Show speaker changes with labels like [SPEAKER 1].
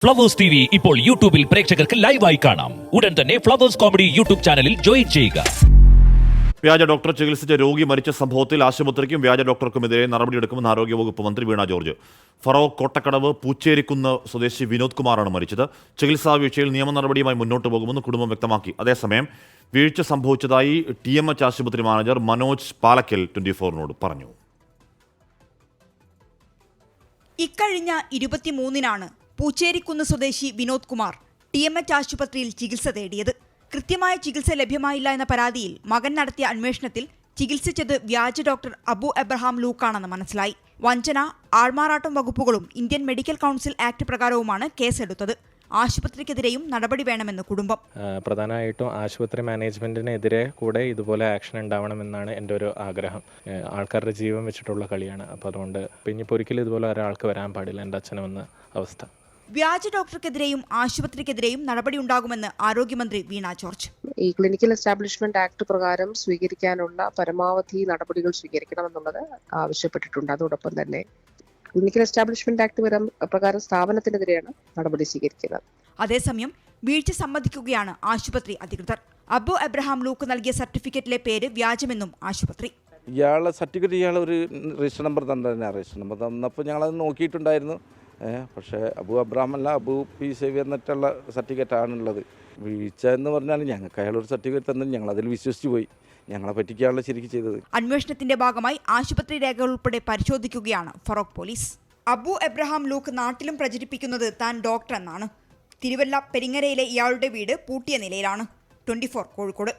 [SPEAKER 1] Flowers TV ഇപ്പോൾ യൂട്യൂബിൽ പ്രേക്ഷകർക്ക് ലൈവായി കാണാം. ഉടൻ തന്നെ ഫ്ലവേഴ്സ് കോമഡി യൂട്യൂബ് ചാനലിൽ ജോയിൻ ചെയ്യുക.
[SPEAKER 2] വ്യാജ ഡോക്ടർ ചികിത്സിച്ച രോഗി മരിച്ച സംഭവത്തിൽ ആശുപത്രിക്കും വ്യാജ ഡോക്ടർക്കുമെതിരെ നടപടിയെടുക്കുമെന്ന് ആരോഗ്യവകുപ്പ് മന്ത്രി വീണ ജോർജ്. ഫറോക്ക് കോട്ടക്കടവ് പൂച്ചേരിക്കുന്ന് സ്വദേശി വിനോദ് കുമാറാണ് മരിച്ചത്. ചികിത്സാ വീഴ്ചയിൽ നിയമ നടപടിയുമായി മുന്നോട്ട് പോകുമെന്ന് കുടുംബം വ്യക്തമാക്കി. അതേസമയം വീഴ്ച സംഭവിച്ചതായി TMH ആശുപത്രി മാനേജർ മനോജ് പാലക്കൽ 24-നോട് പറഞ്ഞു.
[SPEAKER 3] ഇക്കഴിഞ്ഞ 23-നാണ് പൂച്ചേരിക്കുന്ന് സ്വദേശി വിനോദ് കുമാർ TMH ആശുപത്രിയിൽ ചികിത്സ തേടിയത്. കൃത്യമായ ചികിത്സ ലഭ്യമായില്ല എന്ന പരാതിയിൽ മകൻ നടത്തിയ അന്വേഷണത്തിൽ ചികിത്സിച്ചത് വ്യാജ ഡോക്ടർ അബു എബ്രഹാം ലൂക്കാണെന്ന് മനസ്സിലായി. വഞ്ചന, ആൾമാറാട്ടം വകുപ്പുകളും ഇന്ത്യൻ മെഡിക്കൽ കൗൺസിൽ ആക്ട് പ്രകാരവുമാണ് കേസെടുത്തത്. ആശുപത്രിക്കെതിരെയും നടപടി വേണമെന്ന് കുടുംബം.
[SPEAKER 4] പ്രധാനമായിട്ടും ആശുപത്രി മാനേജ്മെന്റിനെതിരെ കൂടെ ഇതുപോലെ ആക്ഷൻ ഉണ്ടാവണമെന്നാണ് എൻ്റെ ഒരു ആഗ്രഹം. ആൾക്കാരുടെ ജീവൻ വെച്ചിട്ടുള്ള കളിയാണ്. അപ്പോൾ അതുകൊണ്ട് ഇനിയിപ്പോൾ ഒരിക്കലും ഇതുപോലെ ഒരാൾക്ക് വരാൻ പാടില്ല എൻ്റെ അച്ഛനെന്ന അവസ്ഥ.
[SPEAKER 3] വ്യാജ ഡോക്ടർക്കെതിരെയും ആശുപത്രിക്കെതിരെയും നടപടി ഉണ്ടാകുമെന്ന് ആരോഗ്യമന്ത്രി വീണ ജോർജ്.
[SPEAKER 5] ഈ ക്ലിനിക്കൽ എസ്റ്റാബ്ലിഷ്മെന്റ് ആക്ട് പ്രകാരം സ്വീകരിക്കാനുള്ള പരമാവധി നടപടികൾ സ്വീകരിക്കണമെന്നുള്ളത് ആവശ്യപ്പെട്ടിട്ടുണ്ട്. അതോടൊപ്പം തന്നെ ക്ലിനിക്കൽ എസ്റ്റാബ്ലിഷ്മെന്റ് ആക്ട് പ്രകാരം സ്ഥാപനത്തിനെതിരെയാണ് നടപടി സ്വീകരിക്കുന്നത്.
[SPEAKER 3] അതേസമയം വീഴ്ച സമ്മതിക്കുകയാണ് ആശുപത്രി അധികൃതർ. അബു എബ്രഹാം ലൂക്ക് നൽകിയ സർട്ടിഫിക്കറ്റിലെ പേര് വ്യാജമെന്നും ആശുപത്രി.
[SPEAKER 6] ഇയാളുടെ സർട്ടിഫിക്കറ്റ് ഇയാൾ ഒരു രജിസ്റ്റർ നമ്പർ തന്നെ രജിസ്റ്റർ നമ്പർ തന്നപ്പോൾ ഞങ്ങളത് നോക്കിയിട്ടുണ്ടായിരുന്നു. പക്ഷേ അബു അബ്രഹാം അല്ല, അബു പി സേവ്യർ എന്നിട്ടുള്ള സർട്ടിഫിക്കറ്റാണുള്ളത്. വീഴ്ച എന്ന് പറഞ്ഞാൽ ഞങ്ങൾക്ക് അയാളൊരു സർട്ടിഫിക്കറ്റ് തന്നെ ഞങ്ങളതിൽ വിശ്വസിച്ച് പോയി. ഞങ്ങളെ പറ്റിക്കാനുള്ള ശരിക്കും ചെയ്തത്.
[SPEAKER 3] അന്വേഷണത്തിന്റെ ഭാഗമായി ആശുപത്രി രേഖകൾ ഉൾപ്പെടെ പരിശോധിക്കുകയാണ് ഫറോക്ക് പോലീസ്. അബു എബ്രഹാം ലൂക്ക് നാട്ടിലും പ്രചരിപ്പിക്കുന്നത് താൻ ഡോക്ടർ എന്നാണ്. തിരുവല്ല പെരിങ്ങരയിലെ ഇയാളുടെ വീട് പൂട്ടിയ നിലയിലാണ്. 24 കോഴിക്കോട്.